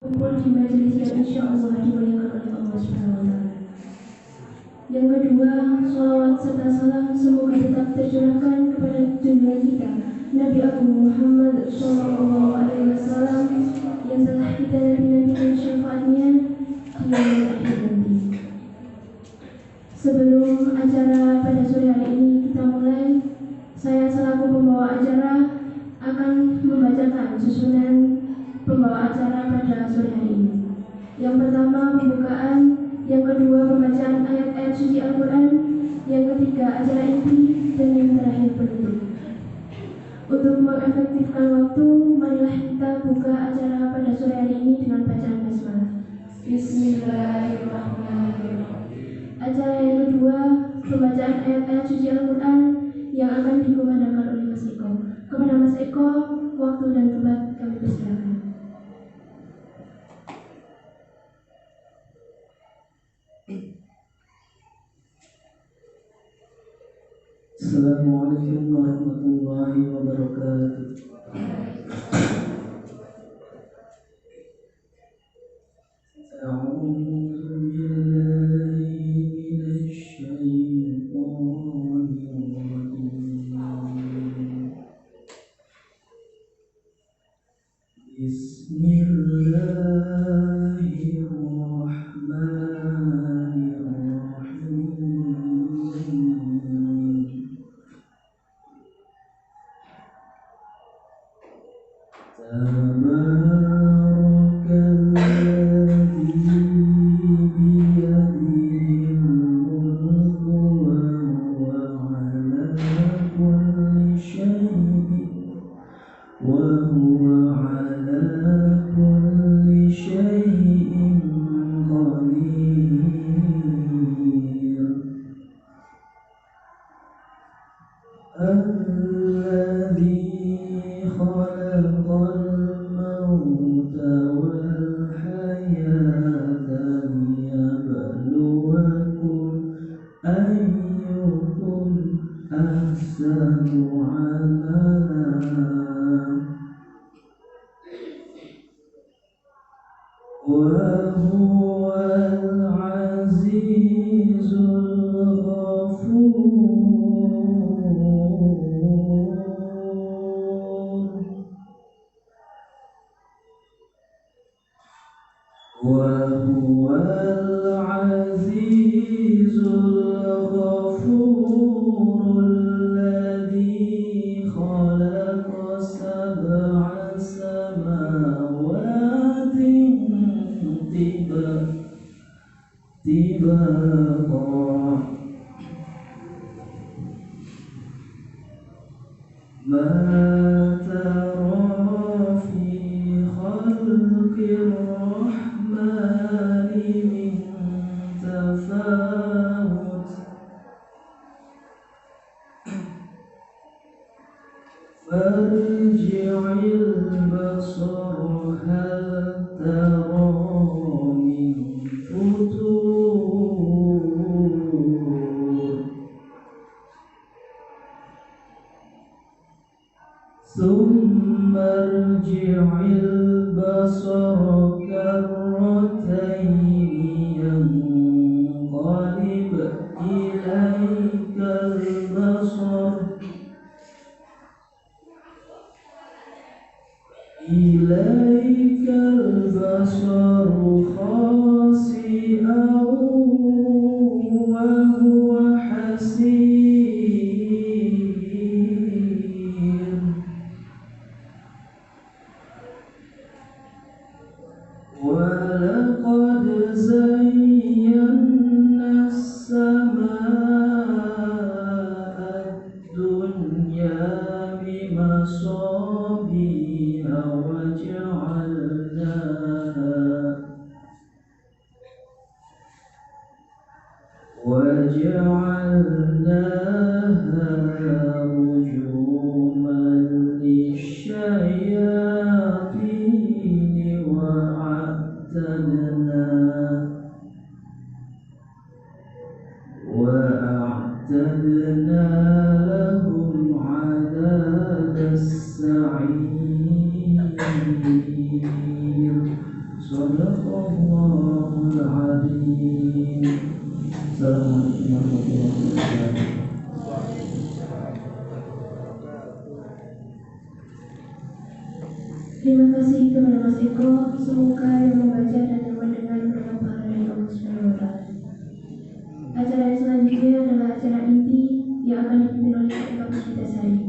kumpul di majelis yang insya Allah dimuliakan oleh Allah SWT. Yang kedua, sholawat serta salam semoga tetap tercurahkan kepada junjungan kita Nabi Agung Muhammad SAW yang telah kita nanti-nantikan syafaatnya di yaumul akhir nanti. Sebelum acara pada sore hari ini kita mulai, saya selaku pembawa acara akan membacakan susunan pembawa acara pada sore hari ini. Yang pertama pembukaan, yang kedua pembacaan ayat-ayat suci Al-Quran, yang ketiga acara inti, dan yang terakhir penutup. Untuk mengefektifkan waktu, marilah kita buka acara pada sore hari ini dengan bacaan basmalah. Bismillahirrahmanirrahim. Acara yang kedua, pembacaan ayat-ayat suci Al-Quran yang akan dikumandangkan oleh Mas Eko. Kepada Mas Eko, waktu dan tempat kami persilakan. Assalamualaikum warahmatullahi wabarakatuh. Sadaqallahul Azim. Assalamualaikum warahmatullahi wabarakatuh. Terima kasih kepada Mas Eko. Semoga yang membaca dan yang mendengar berkat pahala dari Allah Subhanahu wa Ta'ala. Acara yang selanjutnya adalah acara inti yang akan dipimpin oleh Pak Kampus Vitasari.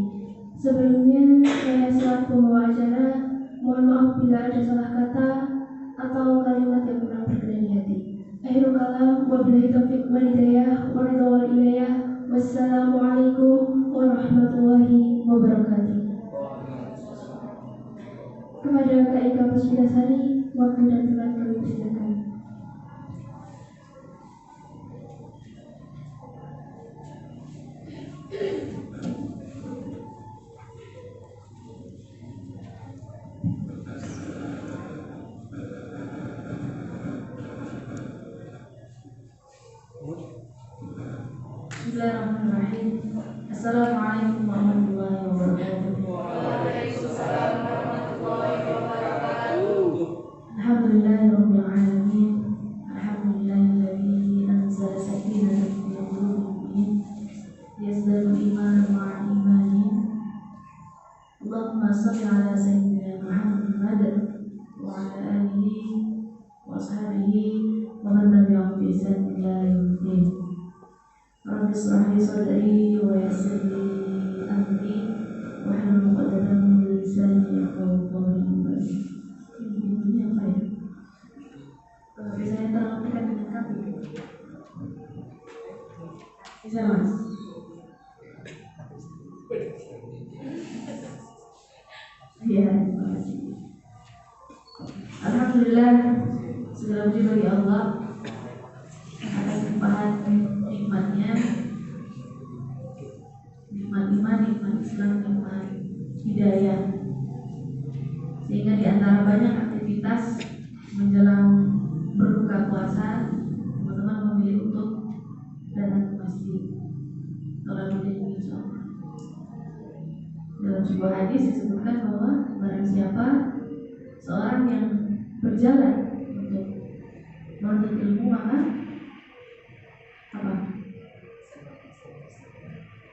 Sebelumnya, saya selaku pembawa acara mohon maaf bila ada salah kata atau kalimat yang kurang berkenan di hati. Akhirul kalam, wabillahi taufiq wal hidayah, wa ridha wal inayah. Wassalamualaikum warahmatullahi wabarakatuh. Kepada KI Kampus Vitasari, waktu dan tempat kami persilakan. Bismillahirrahmanirrahim. Assalamualaikum warahmatullahi wabarakatuh. Waalaikumsalam warahmatullahi wabarakatuh. Alhamdulillahirabbil alamin. Alhamdulillahilladzi anzala sakinatan fi qulubil mu'minin yazdadu imanan ma'a imanihim. Allahumma shalli ala sayyidina Muhammad wa ala alihi wa ashabihi wa man tabi'ahum bi ihsan ila yaumil. Rabbi shrah li sadri wa yassir li amri wahlul 'uqdatam min lisani yafqahu qawli. Ini apa ya? Biasanya terlalu dekat dengan kaki. Bisa mas? Iya, terima kasih. Alhamdulillah, segala puji bagi Allah atas limpahan nikmatnya, nikmat iman, nikmat Islam, nikmat hidayah. Sehingga di antara banyak aktivitas menjelang berbuka puasa, teman-teman memilih untuk datang ke masjid. Kalau ini insyaallah. Dalam sebuah hadis disebutkan bahwa barang siapa seorang yang berjalan untuk menuntut ilmu, maka apa?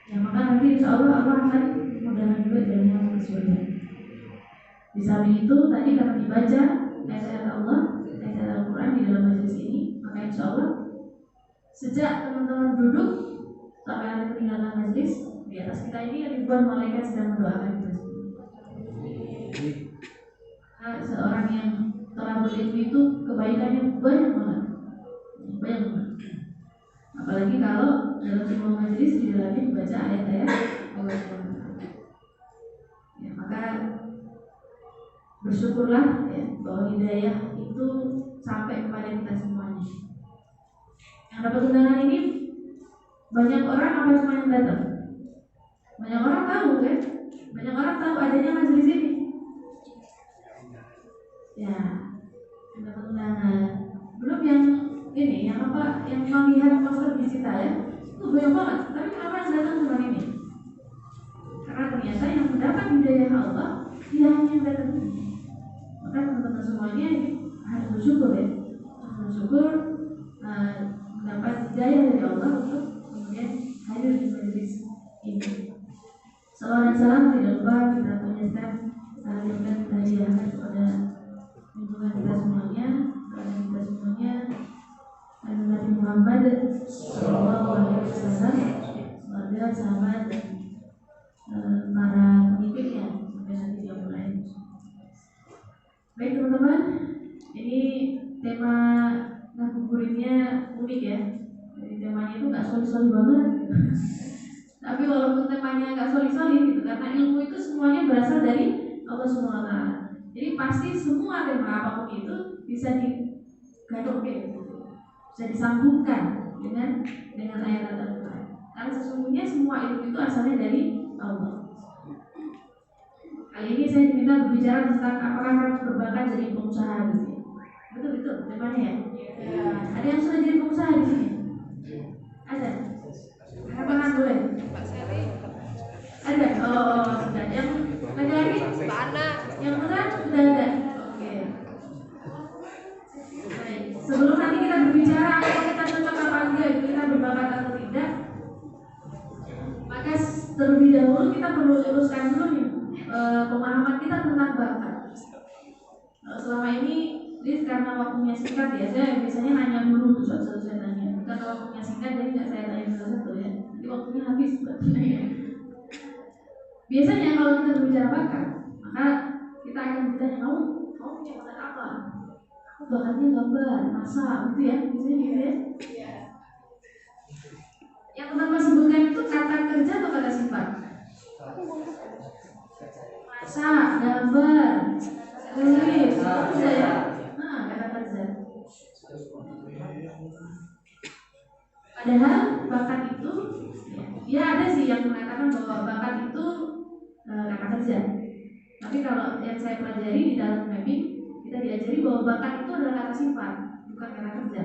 Ya, maka nanti insya Allah Allah akan mudahkan juga jalannya ke surga. Di samping itu tadi kami dibaca ayat Allah, ayat Al-Quran di dalam majelis ini, maka insya Allah sejak teman-teman duduk sampai nanti meninggalkan majelis, di atas kita ini ribuan malaikat sedang mendoakan kita semua. Nah, seorang yang telah berilmu itu kebaikannya banyak banget, banyak banget. Apalagi kalau dalam sebuah majelis di dalamnya dibaca ayat-ayat Allah SWT. Ya, maka bersyukurlah ya, bahwa hidayah itu sampai kepada kita semuanya. Yang dapat undangan ini banyak orang apa cuma yang datang? Banyak orang tahu kan? Banyak orang tahu adanya majelis ini. Ya, yang dapat undangan. Belum yang ini, yang apa, yang melihat poster digital ya, itu banyak banget. Tapi kenapa yang datang cuma ini? Karena ternyata yang mendapat hidayah Allah, dia hanya yang datang ini. Maka teman-teman semuanya harus bersyukur ya, harus bersyukur mendapat hidayah dari Allah untuk kemudian hadir di majelis ini. Salawat dan salam tidak lupa kita panjatkan, salamkan, kita hadiahkan kepada lingkungan kita semuanya, kepada kita semuanya. Nabi Muhammad Sallallahu Alaihi Wasallam, keluarga, sahabat, dan para pengikutnya sampai nanti dia mulai. Baik teman-teman, ini tema ngabuburitnya unik ya. Jadi temanya itu nggak soli-soli banget. Tapi walaupun temanya nggak soli-soli gitu, karena ilmu itu semuanya berasal dari Allah SWT. Jadi pasti semua tema apapun itu bisa digadukkan, bisa disambungkan dengan ayat Al-Quran. Karena sesungguhnya semua ilmu itu asalnya dari Allah. Kali ini saya diminta berbicara tentang apakah kamu berbakat jadi pengusaha gitu. Betul temanya ya. Ada yang sudah jadi pengusaha di sini? Ada. Angkat tangan boleh. Ada. Oh, sudah. Yang laki-laki? Yang putra sudah ada. Oke. luruskan dulu nih pemahaman kita tentang bakat. Selama ini karena waktunya singkat ya, saya biasanya nanya dulu satu-satu saya tanya. Karena waktunya singkat jadi nggak saya tanya satu-satu ya. Jadi waktunya habis buat tanya. Biasanya kalau kita berbicara bakat, maka kita akan ditanya kamu punya bakat apa? Aku bakatnya gambar, masak, gitu ya. Biasanya gitu ya. Yang pertama sebutkan itu kata kerja atau kata sifat? Masak, gambar, tulis, kerja ya. Nah, kata kerja. Padahal bakat itu, ya ada sih yang mengatakan bahwa bakat itu kata kerja. Tapi kalau yang saya pelajari di dalam mapping, kita diajari bahwa bakat itu adalah kata sifat, bukan kata kerja.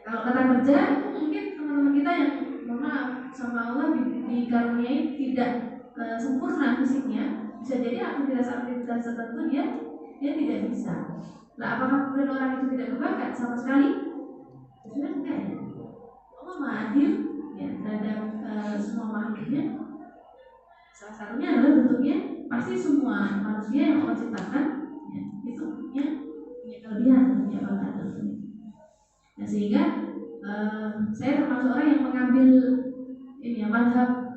Kalau kata kerja itu mungkin teman-teman kita yang mohon maaf sama Allah dikaruniai tidak sempurna fisiknya, bisa jadi aktivitas tertentu dia tidak bisa. Nah, apakah kemudian orang itu tidak berbakat sama sekali? Sebenarnya enggak ya. Allah Maha Adil ya terhadap semua makhluknya. Salah satunya adalah bentuknya pasti semua manusia yang Allah ciptakan ya, itu punya kelebihan, punya bakat tentunya. Nah, sehingga saya termasuk orang yang mengambil ini ya mazhab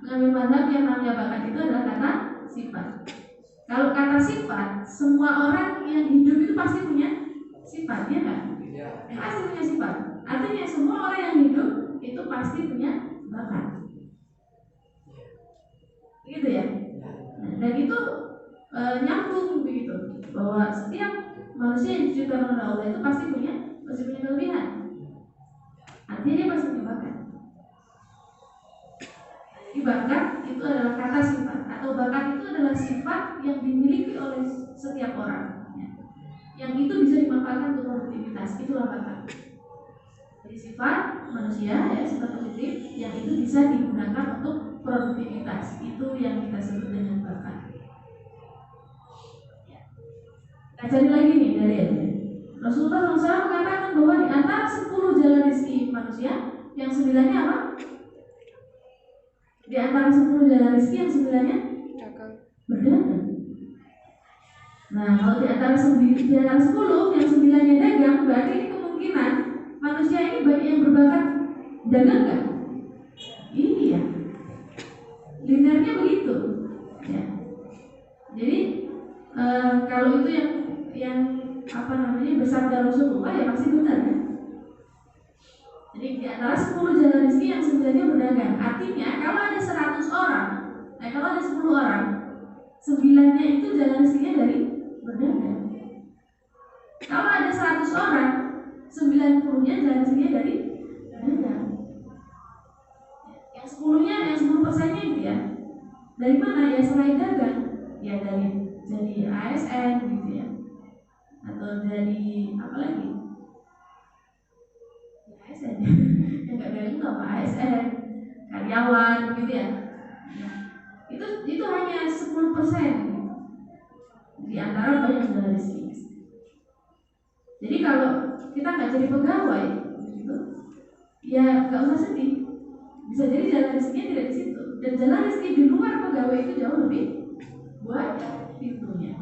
mengambil mazhab yang namanya bakat itu adalah kata sifat. Kalau kata sifat, semua orang yang hidup itu pasti punya sifat, ya kan? Pasti punya sifat. Artinya semua orang yang hidup itu pasti punya bakat. Gitu ya. Nah, dan itu nyambung begitu bahwa setiap manusia yang diciptakan oleh Allah itu pasti punya kelebihan. Artinya dia pasti punya bakat. Jadi bakat itu adalah kata sifat atau bakat itu adalah sifat yang dimiliki oleh setiap orang. Ya. Yang itu bisa dimanfaatkan untuk produktivitas, itulah bakat. Jadi sifat manusia ya, sifat positif yang itu bisa digunakan untuk produktivitas, itu yang kita sebut dengan bakat. Kita cari lagi nih dari Rasulullah SAW mengatakan bahwa di antara 10 jalan rezeki manusia, yang 9-nya apa? Di antara 10 jalan rezeki yang 9-nya berdagang. Nah, kalau di antara 10 yang 9-nya dagang, berarti ini kemungkinan manusia ini banyak yang berbakat dagang nggak? Iya, linearnya begitu. Ya. Jadi kalau itu yang apa namanya bersabda Rasulullah ya pasti benar ya. Jadi di antara 10 jalan rezeki yang 9-nya berdagang. Artinya kalau ada 100 orang, kalau ada 10 orang, 9-nya itu jalan rezekinya dari berdagang. Kalau ada 100 orang, 90-nya jalan rezekinya dari berdagang. Yang 10-nya, yang 10%-nya itu ya. Dari mana ya selain dagang? Ya dari jadi ASN gitu ya. Atau dari apa lagi? ASN ya. Yang nggak dagang itu apa? ASN, karyawan gitu ya. Itu hanya 10% di antara banyak jalan rezeki. Jadi kalau kita nggak jadi pegawai, gitu, ya nggak usah sedih. Bisa jadi jalan rezekinya tidak di situ. Dan jalan rezeki di luar pegawai itu jauh lebih banyak pintunya.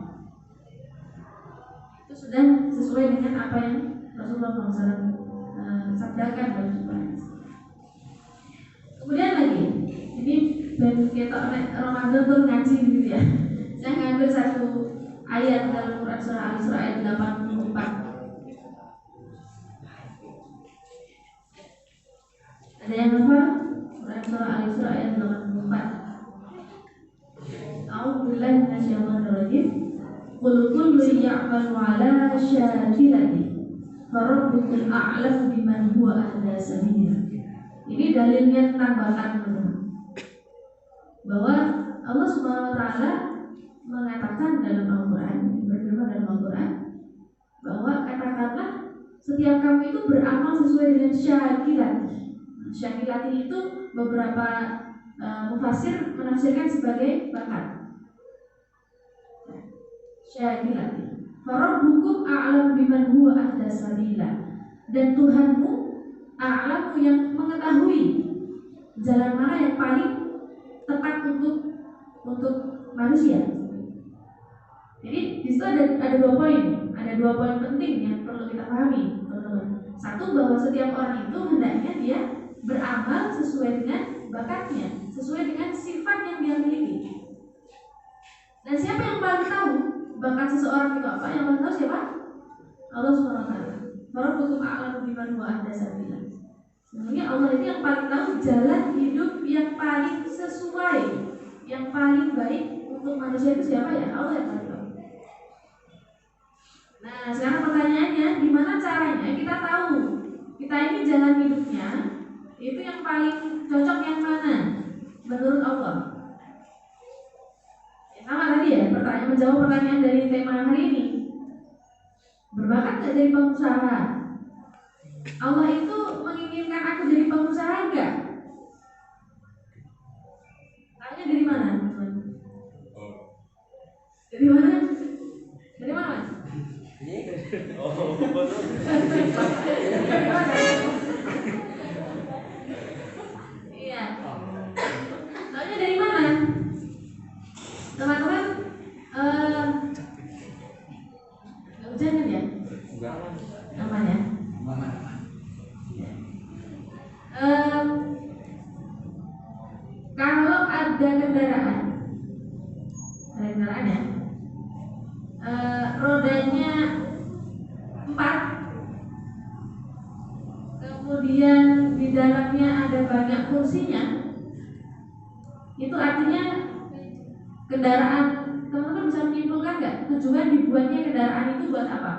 Itu sudah sesuai dengan apa yang Rasulullah SAW sabdakan dalam sebuah hadis. Kemudian lagi, ini ben kita Ramadan tuh ngaji gitu ya. Saya ngambil satu ayat dalam Quran surah Al-Isra ayat 84. Ada yang apa? Quran surah Al-Isra ayat 84. A'udzubillahi minasyaitonir rajim. Qul kullun ya'malu 'ala syakilatihi farabbukum a'lamu biman huwa ahda sabila. Ini dalilnya tentang bakat bahwa Allah Subhanahu wa taala mengatakan dalam Al-Qur'an, berfirman dalam Al-Qur'an bahwa katakanlah setiap kamu itu beramal sesuai dengan syakilati. Syakilati itu beberapa mufassir menafsirkan sebagai bakat. Syakilati. Farabbukum a'lamu biman huwa ahda sabila. Dan Tuhanmu a'lamu yang mengetahui jalan mana yang paling tepat untuk manusia. Jadi di situ ada 2 poin, ada 2 poin penting yang perlu kita pahami, teman-teman. Satu, bahwa setiap orang itu hendaknya dia beramal sesuai dengan bakatnya, sesuai dengan sifat yang dia miliki. Dan siapa yang paling tahu bakat seseorang itu apa? Yang paling tahu siapa? Allah SWT. Rabbukum a'lamu biman huwa ahda sabila. Sebenarnya Allah itu yang paling tahu jalan hidup yang paling sesuai, yang paling baik untuk manusia itu siapa ya? Allah yang paling tahu. Nah, sekarang pertanyaannya, gimana caranya kita tahu kita ini jalan hidupnya itu yang paling cocok yang mana menurut Allah? Ya, sama tadi ya, menjawab pertanyaan dari tema hari ini. Berbakat gak jadi pengusaha? Allah itu menginginkan aku jadi pengusaha enggak? Tanya dari mana, teman-teman? Dari mana? Dari mana, Mas? Iya. Tanya dari mana? Teman-teman, nggak hujan kan ya? Aman ya? Kalau ada kendaraan ya, rodanya 4, kemudian di dalamnya ada banyak kursinya, itu artinya kendaraan, teman-teman bisa menyimpulkan nggak tujuan dibuatnya kendaraan itu buat apa?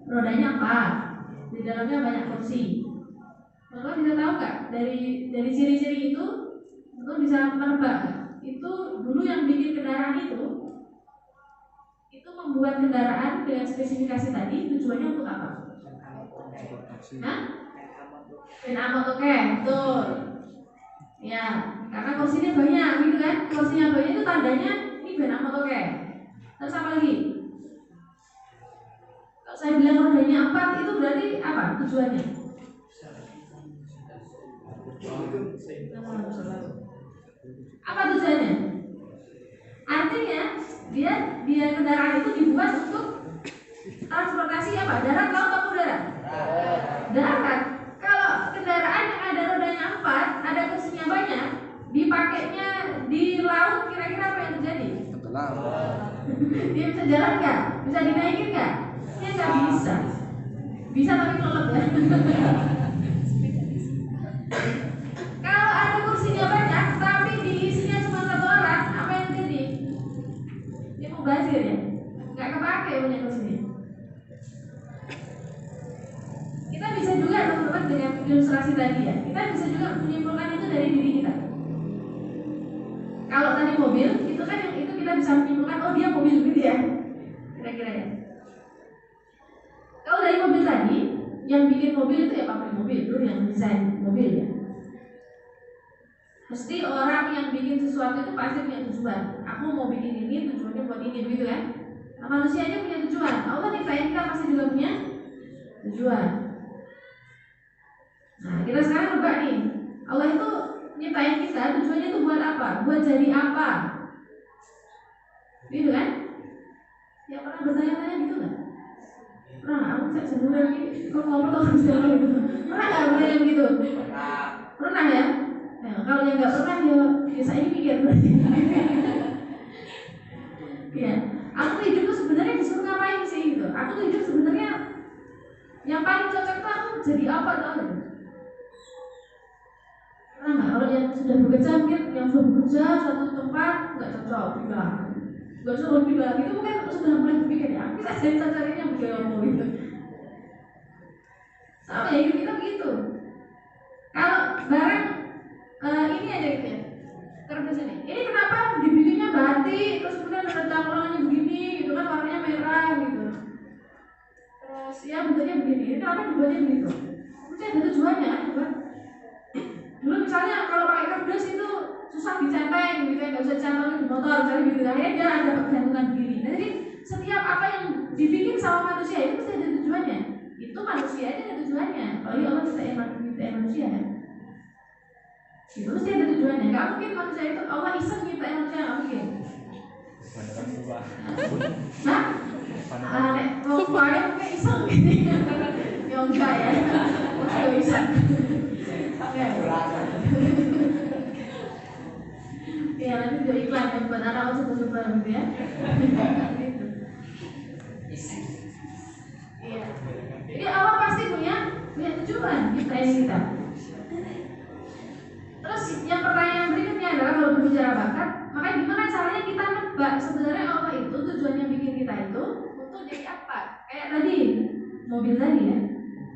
Rodanya 4, di dalamnya banyak kursi. Teman-teman bisa tahu nggak dari ciri-ciri itu, teman-teman bisa menebak nggak? Itu dulu yang bikin kendaraan itu membuat kendaraan dengan spesifikasi tadi tujuannya untuk apa? Hah? Penamot, oke, betul. Ya, karena kursinya banyak, gitu kan? Kursinya banyak itu tandanya ini penamot, oke. Terus apa lagi? Kalau saya bilang rodanya 4 itu berarti apa tujuannya? Apa tujuannya? Artinya dia kendaraan itu dibuat untuk transportasi apa? Darat, laut, atau udara? Darat. Kalau kendaraan yang ada rodanya 4, ada kursinya banyak, dipakainya di laut, kira-kira apa yang terjadi? Dia bisa jalan nggak? Bisa dinaikin nggak? Dia nggak bisa. Bisa tapi kelelep ya. Kalau ada kursinya banyak, tapi diisinya cuma 1 orang, apa yang terjadi? Dia mau bazir ya? Nggak kepake banyak kursinya. Kita bisa juga teman-teman dengan ilustrasi tadi ya, kita bisa juga menyimpulkan itu dari diri kita. Kalau tadi mobil, itu kan yang itu kita bisa menyimpulkan, oh dia mobil gitu ya, kira-kira ya. Kalau dari mobil tadi, yang bikin mobil itu ya pabrik mobil, itu yang desain mobil ya. Pasti orang yang bikin sesuatu itu pasti punya tujuan. Aku mau bikin ini, tujuannya buat ini, begitu kan? Nah, manusia aja punya tujuan. Allah nyiptain kita pasti juga punya tujuan. Nah, kita sekarang nebak nih. Allah itu nyiptain kita, tujuannya itu buat apa? Buat jadi apa? Gitu kan? Ya pernah bertanya-tanya gitu nggak? Pernah nggak? Aku bisa sebulan ini, kok ngomong atau bisa gitu? Pernah nggak bertanya gitu? Pernah ya? Nah, kalau yang nggak pernah ya saya mikir berarti. Ya, aku hidup tuh sebenarnya disuruh ngapain sih gitu? Aku tuh hidup sebenarnya yang paling cocok tuh aku jadi apa tuh? Pernah nggak kalau yang sudah bekerja mungkin yang sudah bekerja suatu tempat nggak cocok pindah, nggak suruh pindah itu mungkin sudah mulai berpikir ya, kita jadi cocoknya begitu gitu. Sama ya hidup kita begitu. Kalau barang ini aja gitu ya, kertas ini kenapa dibikinnya batik terus kemudian ada cangkrongannya begini gitu kan, warnanya merah gitu, terus ya bentuknya begini, ini kenapa dibuatnya begitu? Mungkin ada tujuannya kan. Dulu misalnya kalau pakai kardus itu susah dicenteng gitu ya, nggak bisa dicentengin di motor misalnya gitu, akhirnya dia ada gantungan begini. Nah, jadi setiap apa yang dibikin sama manusia itu pasti ada tujuannya. Itu manusia aja ada tujuannya. Kalau Allah ciptain manusia ya. Itu mesti ada tujuannya. Nggak mungkin manusia itu Allah iseng nyiptain manusia, nggak mungkin. Nah, kalau keluarga mungkin iseng gitu. Ya enggak ya, maksudnya iseng. Ya nanti juga iklan yang buat anak coba-coba gitu ya. Gitu. Iya. Jadi Allah pasti punya tujuan nyiptain kita. Terus yang pertanyaan berikutnya adalah kalau berbicara bakat, maka gimana caranya kita nebak sebenarnya Allah itu tujuannya bikin kita itu untuk jadi apa? Kayak tadi mobil tadi ya,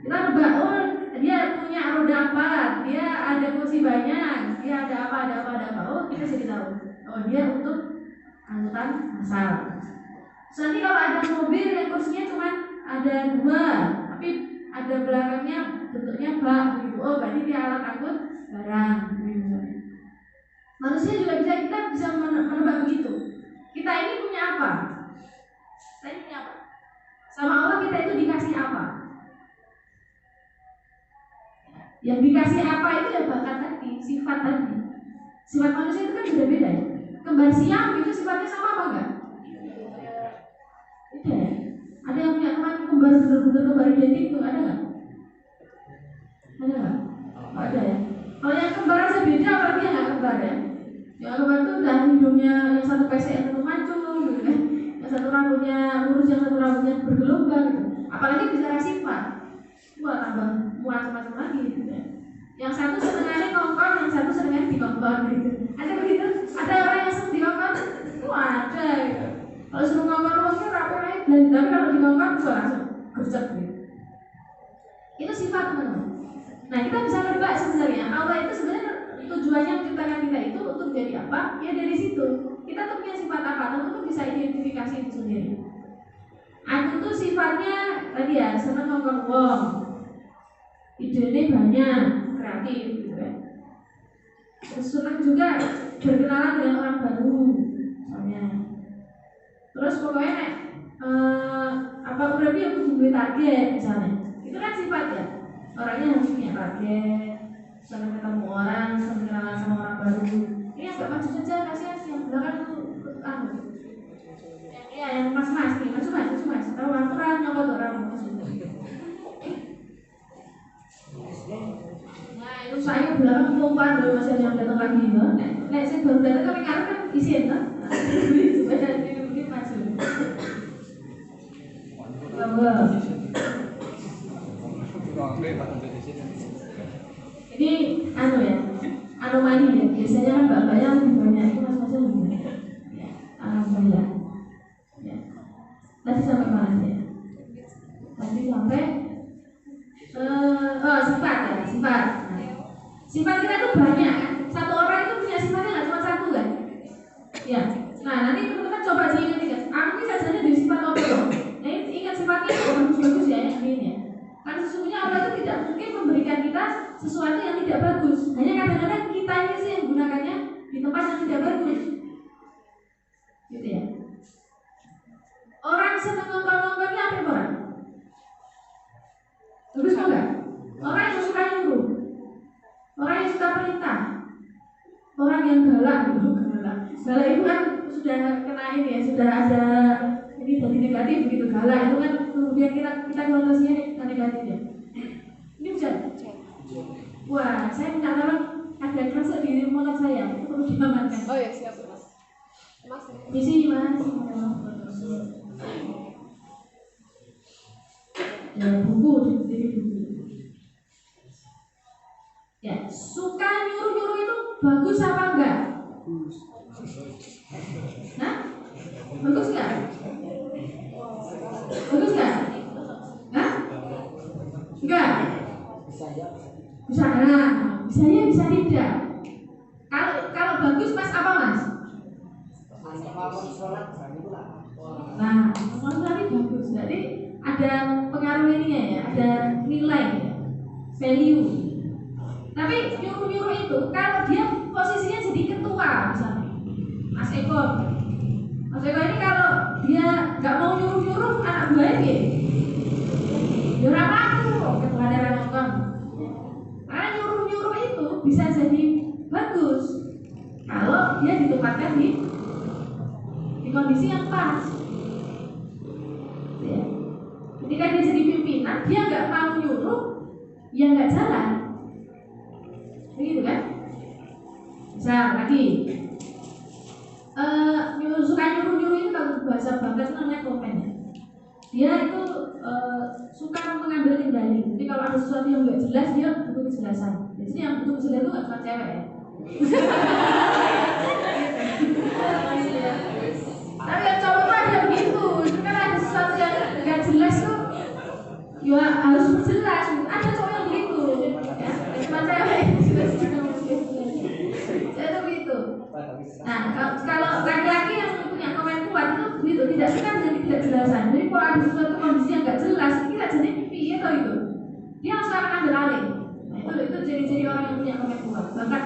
kita nebak oh dia punya roda 4, dia ada kursi banyak, dia ada apa, oh kita jadi tahu oh dia untuk angkutan massal. So, nanti kalau ada mobil yang kursinya cuma ada 2, tapi ada belakangnya bentuknya bak gitu, oh berarti dia alat angkut barang. Manusia juga kita bisa menebak begitu. Kita ini punya apa? Kita ini punya apa? Sama Allah kita itu dikasih apa? Yang dikasih apa itu ya bakat tadi, sifat tadi. Sifat manusia itu kan beda-beda ya. Kembar siam itu sifatnya sama apa enggak? Beda ya. Ada yang punya teman kembar bener-bener kembar identik itu ada nggak? Ada nggak? Ada ya. Kalau yang kembar aja beda, berarti yang nggak kembar ya. Yang kembar itu udah hidungnya yang satu pesek yang satu mancung gitu kan. Yang satu rambutnya lurus, yang satu rambutnya bergelombang gitu. Apalagi bicara sifat, wah tambah macam-macam lagi gitu ya. Yang satu senengannya ngongkon, yang satu senengannya dikongkon gitu. Ada begitu? Ada orang yang seneng dikongkon? Wah ada gitu. Kalau suruh ngongkon mungkin rapi-rapi, tapi kalau dikongkon gua langsung gercep gitu. Itu sifat teman-teman. Nah kita bisa nebak sebenarnya Allah itu sebenarnya tujuannya menciptakan kita itu untuk jadi apa? Ya dari situ kita tuh punya sifat apa? Teman-teman bisa identifikasi itu sendiri. Aku tuh sifatnya tadi ya seneng ngongkon wong, idenya banyak, kreatif gitu kan. Terus seneng juga berkenalan dengan orang baru misalnya. Terus pokoknya apa berarti aku punya target misalnya. Itu kan sifat ya. Orangnya harus punya target, senang ketemu orang, senang kenalan sama orang baru. Ini agak maju saja, kasihan yang belakang itu ya yang mas nih, maju mas. Tahu orang nyokot orang maju. Nah itu saya belakang lompat loh masih ada yang datang lagi loh. Nek saya baru datang tapi karena kan isian kan, supaya ini maju. Ini ya, anomali ya. Biasanya kan mbak-mbaknya lebih banyak, itu mas-masnya lebih banyak. Ya, alhamdulillah. Ya. Tadi sampai mana ya? Tadi sampai sifat ya, sifat. Nah, sifat kita itu banyak kan. Satu orang itu punya sifatnya nggak cuma satu kan? Ya. Nah nanti teman-teman coba diingat-ingat. Aku ini saja dari sifat apa? Nah ingat sifatnya itu bagus-bagus ya yang ini ya. Karena sesungguhnya Allah itu tidak mungkin memberikan kita sesuatu yang tidak bagus. Hanya kadang-kadang kita ini sih yang gunakannya di tempat yang tidak bagus. Gitu ya. Orang senang ngomong-ngomongnya apa orang? Bagus enggak? Orang yang suka nyuruh, orang yang suka perintah, orang yang galak gitu. Galak itu kan sudah kena ini ya, sudah ada ini dari negatif begitu. Galak itu kan kemudian kita konotasinya negatif ya. Ini bisa. Wah, saya minta tolong ada kerasa di motor saya, itu perlu diamankan. Oh ya siap mas. Mas. Misi mas. Ya buku di buku. Ya suka nyuruh itu bagus apa enggak? Nah, bagus enggak? Bagus enggak? Hah? Enggak. Bisa nah, bisa ya bisa tidak. Kalau bagus mas apa mas? Nah, sholat bagus. Jadi ada pengaruh ininya ya, ada nilai ya, value. Tapi nyuruh itu kalau dia posisinya jadi ketua misalnya, Mas Eko ini kalau dia nggak mau nyuruh anak buahnya, ya orang aku ketua daerah nonton. Karena nyuruh itu bisa jadi dia ditempatkan di kondisi yang pas. Ya. Ketika dia jadi pimpinan, dia nggak mau nyuruh, ya nggak jalan. Begitu kan? Misal lagi, suka nyuruh-nyuruh itu kalau bahasa bangga itu namanya komen. Dia itu suka mengambil kendali. Jadi kalau ada sesuatu yang nggak jelas, dia butuh kejelasan. Jadi yang butuh kejelasan itu nggak cuma cewek ya. Tapi yang cowok tuh ada begitu. Itu kan ada sesuatu yang nggak jelas tuh, ya harus berjelas. Ada cowok yang begitu, ya. Cuma cewek. Saya tuh begitu. Nah, kalau laki-laki yang punya komen kuat itu begitu, tidak suka jadi tidak jelasan. Jadi kalau ada sesuatu kondisi yang nggak jelas, kita jadi pipi atau itu, dia langsung akan ambil alih. Nah, itu ciri-ciri orang yang punya komen kuat, bakat.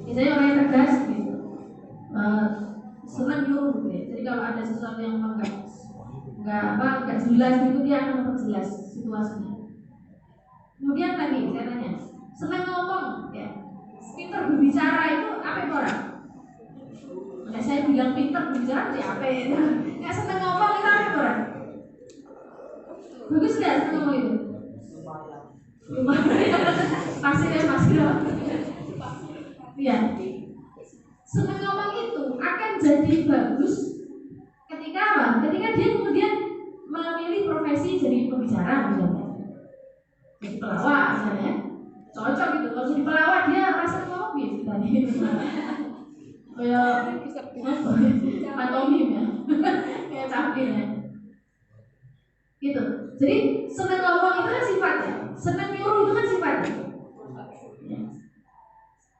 Misalnya orang yang tegas, gitu. Senang nyuruh, gitu ya. Jadi kalau ada sesuatu yang nggak jelas gitu, dia akan memperjelas situasinya. Kemudian lagi saya tanya, senang ngomong, ya. Pinter berbicara itu apa itu orang? Nah, saya bilang pinter berbicara itu apa itu? Nggak senang ngomong itu apa itu orang? Bagus nggak senang ngomong itu? Pasti ya pasti dong. Iya. Senang ngomong itu akan jadi bagus ketika apa? Ketika dia kemudian memilih profesi jadi pembicara misalnya, jadi pelawak misalnya, cocok gitu. Kalau jadi pelawak dia rasa ngomong gitu tadi. Kayak pantomim ya, kayak campir ya. Gitu. Jadi senang ngomong itu kan sifatnya, senang nyuruh itu kan sifatnya.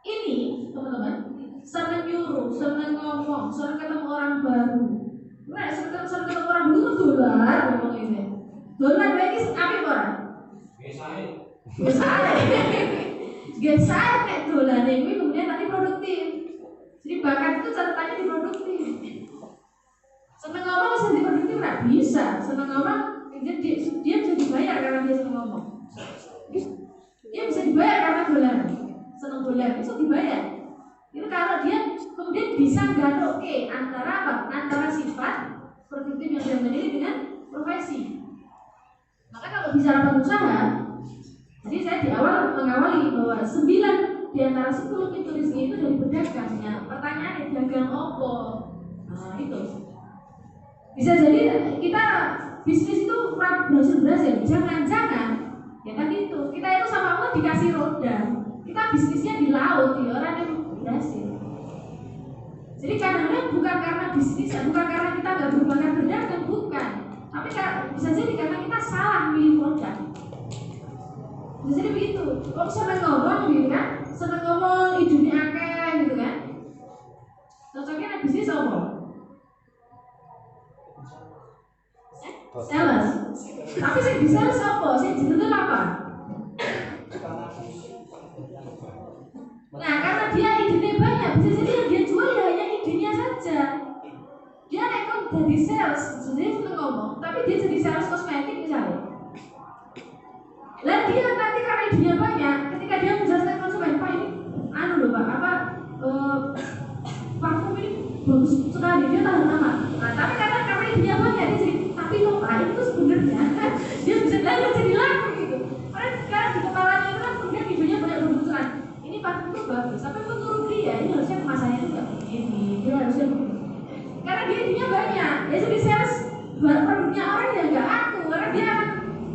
Ini teman-teman, senang nyuruh, senang ngomong, senang ketemu orang baru. Nah, senang ketemu orang baru itu dolar ngomong ini. Dolar lagi apa orang? Gesai kayak dolar ini kemudian nanti produktif. Jadi bakat itu catatannya di produktif. Senang ngomong bisa di produktif nggak bisa. Senang ngomong dia bisa dibayar karena dia senang ngomong. Dia bisa dibayar karena dolar. Senang dolar bisa dibayar. Itu kalau dia kemudian bisa gadoke antara apa? Antara sifat produktif yang dia miliki dengan profesi. Maka kalau bicara pengusaha, jadi saya di awal mengawali bahwa 9 di antara 10 pintu rezeki itu dari pedagang. Nah, pertanyaannya dagang apa? Nah, itu. Bisa jadi kita bisnis itu berhasil. Jangan-jangan ya tadi itu kita itu sama Allah dikasih roda. Kita bisnisnya di laut, di orang yang berhasil. Jadi kadang-kadang bukan karena bisnis, bukan karena kita nggak berbakat berdagang, bukan. Tapi bisa jadi karena kita salah milih produk. Bisa jadi begitu. Kalau senang ngomong gitu kan, senang ngomong hidupnya akeh gitu kan. Cocoknya bisnis apa? Sales. Tapi sih di sales apa? Sih jenenge apa? Nah, karena dia idenya banyak, bisa jadi yang dia jual ya hanya idenya saja. Dia nekon jadi sales, sebenarnya seneng ngomong, tapi dia jadi sales kosmetik misalnya. Lah dia nanti karena idenya banyak, ketika dia menjelaskan konsumen, Pak ini loh Pak, parfum ini bagus sekali, dia tahu nama. Nah, tapi karena idenya banyak, dia jadi, tapi loh Pak itu sebenarnya dia bisa jadi laku gitu. Karena sekarang di kepalanya itu kan kemudian idenya banyak bermunculan. Ini parfum itu bagus, tapi menurut dia ini harusnya kemasannya itu nggak begini, dia harusnya begini. Karena dia idenya banyak, ya jadi sales buat produknya orang yang nggak aku, karena dia akan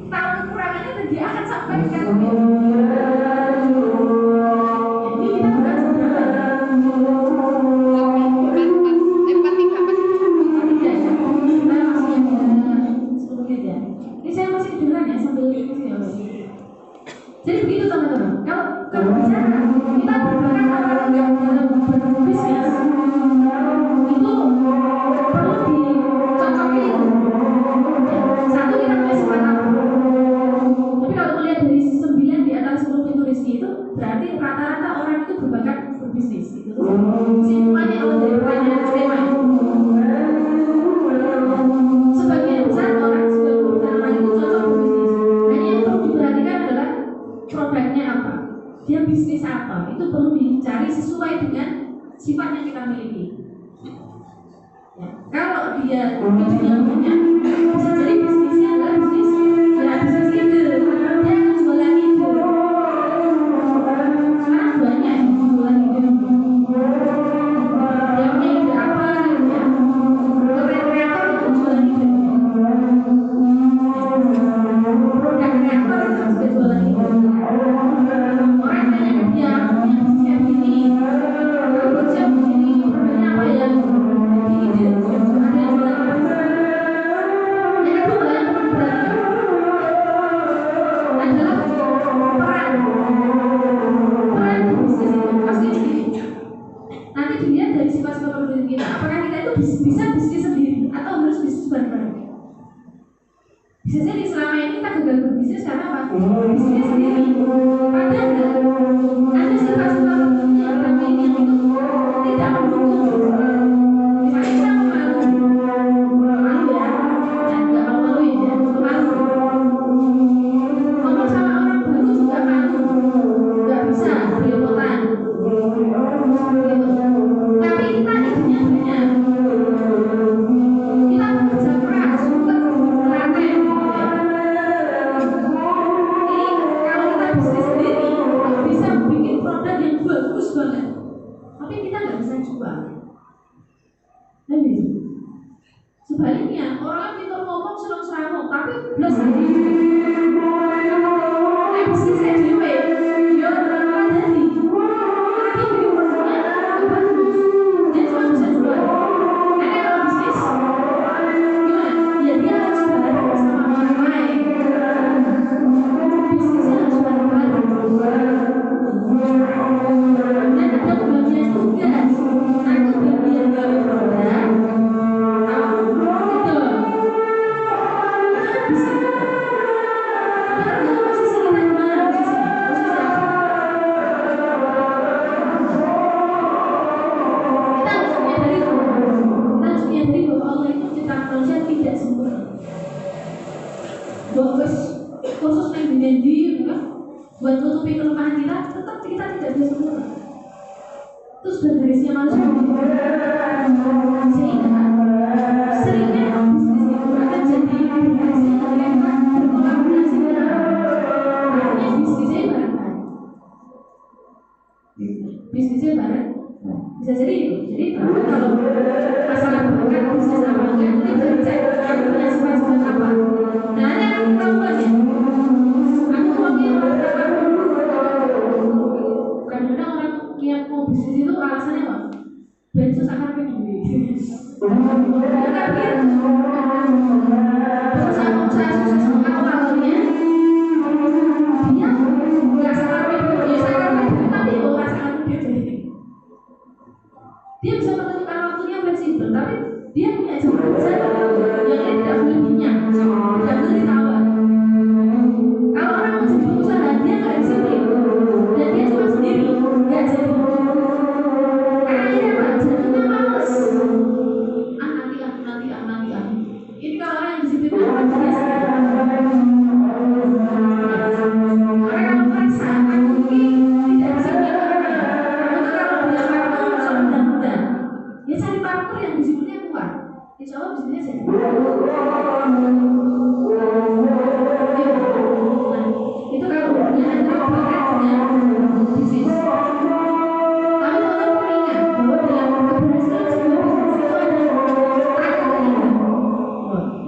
tahu kekurangannya dan dia akan sampaikan. Jadi kita bukan sebenarnya. Ini saya masih dengar ya sambil jadi begitu teman-teman. Kalau bicara kita berbakat orang yang dalam berbisnis itu perlu dicocokin. Satu kita punya sifat apa? Tapi kalau melihat dari 9 sifat yang kita miliki. Ya, kalau dia ide yang banyak, bisa jadi bisnisnya adalah bisnis ide. Dia akan jualan ide. Sekarang banyak yang jualan ide. Dia punya ide apa gitu ya. Kreator itu jualan ide. Produk kreator itu juga jualan ide. Orang tanya ke dia, punya bisnis kayak gini, kerja begini, produknya apa ya? Di ide, ada yang jualan ide. Yang kedua yang perlu perhatikan adalah peran di bisnis itu. Maksudnya gini, nanti dilihat dari sifat-sifat pemilik kita. Apakah kita itu bisa bisnis sendiri atau harus bisnis bareng-bareng? Bisa jadi selama ini kita gagal berbisnis karena apa? Bisnis sendiri. Padahal ada sifat-sifat tertentu yang kita miliki yang itu tidak mendukung. Misalnya kita malu ya, dan nggak malu-maluin ya, malu. Ngomong sama orang baru juga malu, nggak bisa belepotan. Tapi kita idenya banyak. Kita bekerja keras untuk telaten. Ini kalau kita bisnis sendiri bisa bikin produk yang bagus banget, tapi kita nggak bisa jual. Dan gitu. Sebaliknya orang pintar ngomong senang seramuk, tapi belas lagi. Nah bisnisnya dewe, dia orang jadi. Tapi bikin produknya nggak bagus, dia cuma bisa jual. Karena kalau bisnis gimana? Ya dia harus bareng sama orang lain. Bisnisnya harus bareng-bareng. Dan ada pembagian tugas. Aku bagian gawe produk, aku gitu. Itu kan bisnis kan? Tapi tergantung posisi kita gimana posisinya. Posisi apa? Kita harus menyadari bahwa Allah itu menciptakan manusia tidak sempurna. Bahwa khusus mendi kan, buat nutupi kelemahan kita, tetap kita tidak bisa sempurna. Itu sudah garisnya manusia. Sehingga seringnya bisnis itu akan jadi berhasil ketika berkolaborasi dengan artinya bisnisnya bareng-bareng. Bisnisnya bareng. Bisa jadi itu. Jadi kalau masalah bakat bisnis apa enggak, itu bisa dicek yang punya sifat-sifat apa. Nah, ada kan ketahuan ya. Aku wakil orang apa? Kadang-kadang orang niat mau bisnis itu alasannya apa? Ben susah karpe duit. Bukan gitu. Terus yang usaha sukses awalnya dia merasa karpe duit, ya saya karpe duit, tapi dia merasa karpe duit. Dia bisa menentukan waktunya fleksibel, tapi dia punya jam kerja yang tidak boleh minyak, tidak boleh ditawar. Kalau orang mau jadi pengusaha, dia nggak disiplin dan dia cuma sendiri, nggak jadi. Karena akhirnya apa? Jadinya males. Nanti. Ini kalau orang yang disiplin kan biasa. Orang kalau merasa aku ini tidak disiplin orangnya, maka kalau dia partner sama mudah-mudah, dia cari partner yang disiplinnya kuat. Insya Allah bisnisnya jadi. Itu kalau hubungan antara bakat dengan bisnis. Tapi teman-teman perlu ingat bahwa dalam keberhasilan sebuah bisnis itu ada ketiga.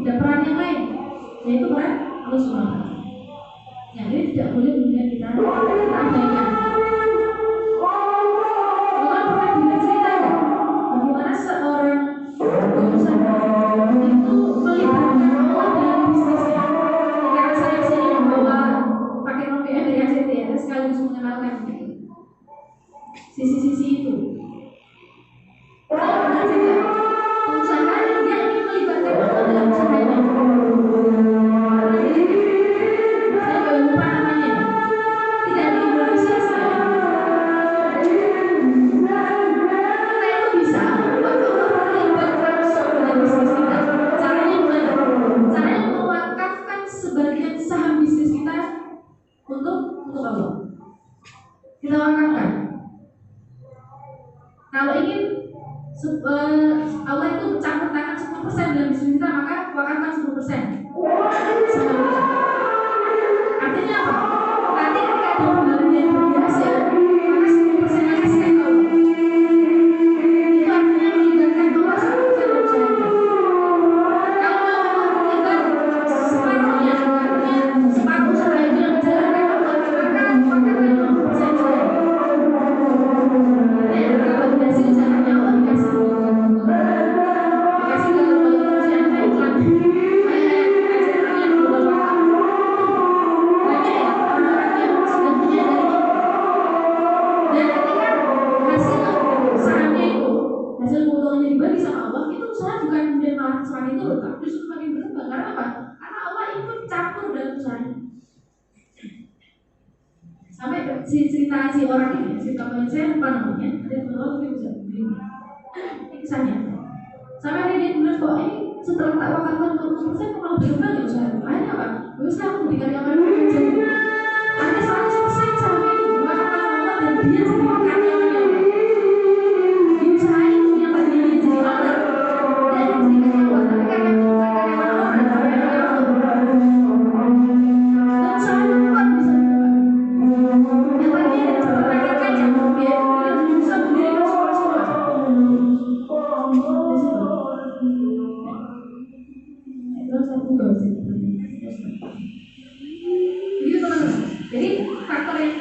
Ada peran yang lain, yaitu peran Allah SWT. Yang ini tidak boleh kemudian kita abaikan. Maka pernah dengar cerita bagaimana seorang pengusaha itu melibatkan Allah dalam bisnisnya. Karena saya sini membawa pakai rompi dari ACT ya, sekaligus mengenalkan sisi-sisi itu. Saya pernah juga pengusaha yang dia ingin melibatkan Allah dalam usahanya. Saya nggak lupa namanya, tidak di Indonesia saya. Kita itu bisa membuat Allah terlibat langsung dengan bisnis kita. Caranya gimana? Caranya mewakafkan sebagian saham bisnis kita untuk Allah. Kita wakafkan. Allah itu campur tangan 10% dalam bisnis kita, maka wakafkan 10% sama kita. Artinya apa? Nanti ketika ada pembagian yang berhasil, maka 10% nya kasihkan ke Allah. Itu artinya melibatkan Allah 10% dalam usaha kita. Kalau Allah terlibat separuhnya, artinya separuh usaha itu yang menjalankan Allah, maka wakafkan 50% saya. Kalau berhasil jalannya Allah dikasih ke lembaga kemanusiaan, saya iklan. Hasil keuntungannya dibagi sama Allah, itu usaha bukan kemudian malah semakin turun, tapi justru semakin berkembang. Karena apa? Karena Allah ikut campur dalam usahanya. Sampai cerita si orang ini, cerita teman saya lupa namanya, ada yang menolong mungkin bisa begini. Ini kisahnya. Sampai hari dia bilang kok ini setelah tak wakafkan 20% malah berkembang ya usaha. Akhirnya apa? Terus aku memberikan yang mana jadi. Akhirnya 100% saham itu diwakafkan sama Allah dan dia sendiri karyawannya. Jadi faktor yang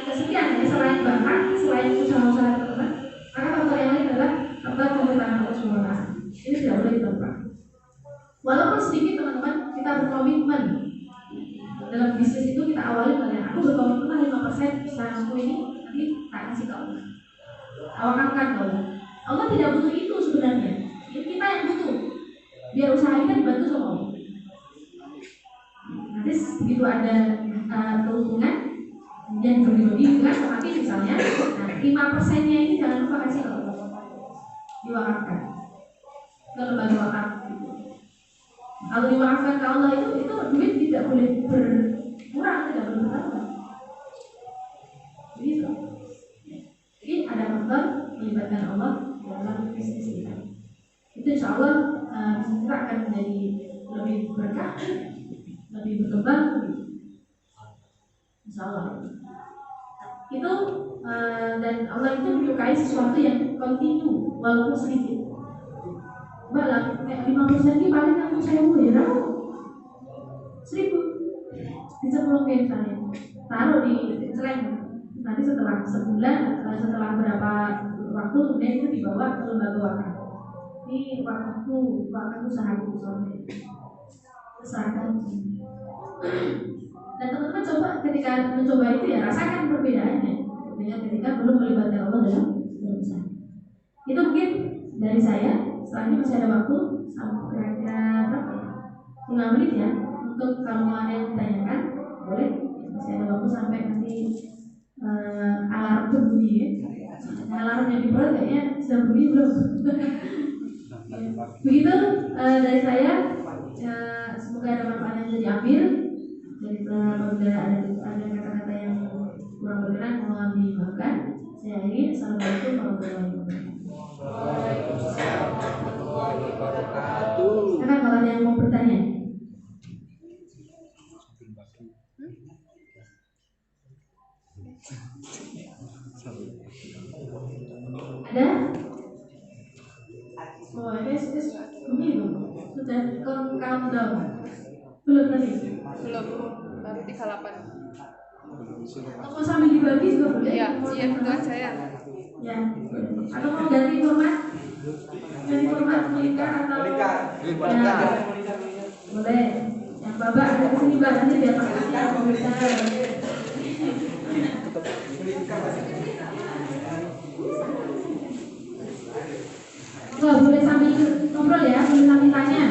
kesekian ya, selain bakat, selain usaha-usaha teman-teman, maka faktor yang lain adalah faktor pemerintahan Allah SWT. Ini tidak boleh ditolak. Walaupun sedikit teman-teman, kita berkomitmen dalam bisnis itu, kita awali dengan aku berkomitmen 5% usahaku ini nanti tak kasih ke Allah. Awakafkan ke Allah. Allah tidak butuh itu sebenarnya. Ini kita yang butuh. Biar usaha kita dibantu sama Allah. Nanti begitu ada keuntungan yang berbagi juga, tapi misalnya 5% nya ini jangan lupa kasih ke Allah, diwakafkan ke lembaga wakaf. Kalau diwakafkan ke Allah itu duit tidak boleh berkurang, tidak boleh bertambah. Begitu. Jadi ada faktor melibatkan Allah dalam bisnis kita. Itu insya Allah bisnis kita akan menjadi lebih berkah, lebih berkembang. Insya Allah. Itu dan Allah itu menyukai sesuatu yang kontinu walaupun sedikit. Malah kayak 50% ini paling aku saya ya, 1.000 dicemplung misalnya, taruh di celeng. Nanti setelah sebulan, setelah berapa waktu kemudian itu dibawa ke lembaga wakaf. Ini wakafku usahaku sampai serahkan. Dan teman-teman coba ketika mencoba itu ya rasakan perbedaannya dengan ketika belum melibatkan Allah dalam usaha. Itu mungkin dari saya. Setelah ini masih ada waktu sampai kira-kira berapa ya? 5 menit ya. Untuk kalau mau ada yang ditanyakan boleh. Masih ada waktu sampai nanti alarm berbunyi ya. Alarm yang dibuat kayaknya sudah bunyi belum? Begitu dari saya. Semoga ada manfaat yang bisa diambil. Dan apabila ada kata-kata yang kurang berkenan mohon dimaafkan. Saya akhiri. Assalamualaikum warahmatullahi wabarakatuh. Waalaikumsalam warahmatullahi wabarakatuh. Silakan kalau ada yang mau bertanya. Ada? Oh, ini sudah countdown. Belum tadi? Belum, baru 38. Mau sambil dibagi juga boleh? Iya, itu aja ya. Ya. Atau mau ganti format? Ganti format melingkar atau? Melingkar. Ya. Boleh. Yang babak ada di sini mbak, nanti biar paketnya bisa. Boleh sambil ngobrol ya, boleh sambil tanya.